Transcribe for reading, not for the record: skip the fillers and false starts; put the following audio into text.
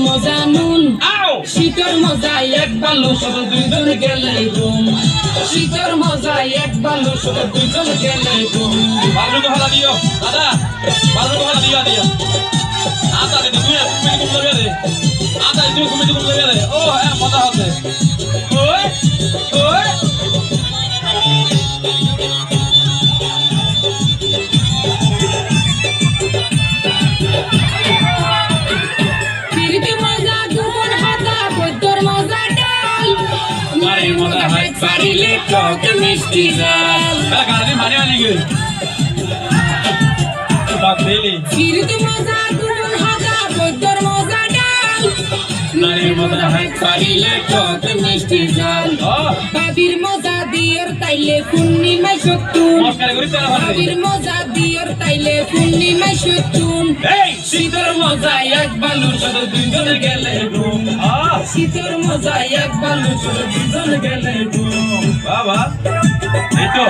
মজা নুন শীতের মজা এক বালু সব দুইজন গেলে ঘুম শীতের মজা এক বালু সব দুইজন গেলে ঘুম বালু তো হলা দিও দাদা বালু তো হলা দিও আতা দে তুমি তুমি তুমি লগে দে আতা তুমি তুমি লগে দে ও হ্যাঁ মজা হচ্ছে ওই ওই পারিলে টক মিষ্টি জাল গাড়ি মানে আনি গে টক দিলি ফিরতে মজা দুজন হাজা বৈদ্যর মজা ডাল নারীর মজা হয় পারিলে টক মিষ্টি জাল বাবির মজা দিয়র তাইলে পূর্ণিমায় সত্তুন বাবির মজা দিয়র তাইলে পূর্ণিমায় সত্তুন শীতের মজা এক বালু সব দুজন গেলে ঘুম শীতের মজা এক বালু সব দুজন গেলে ঘুম বাবা এই তো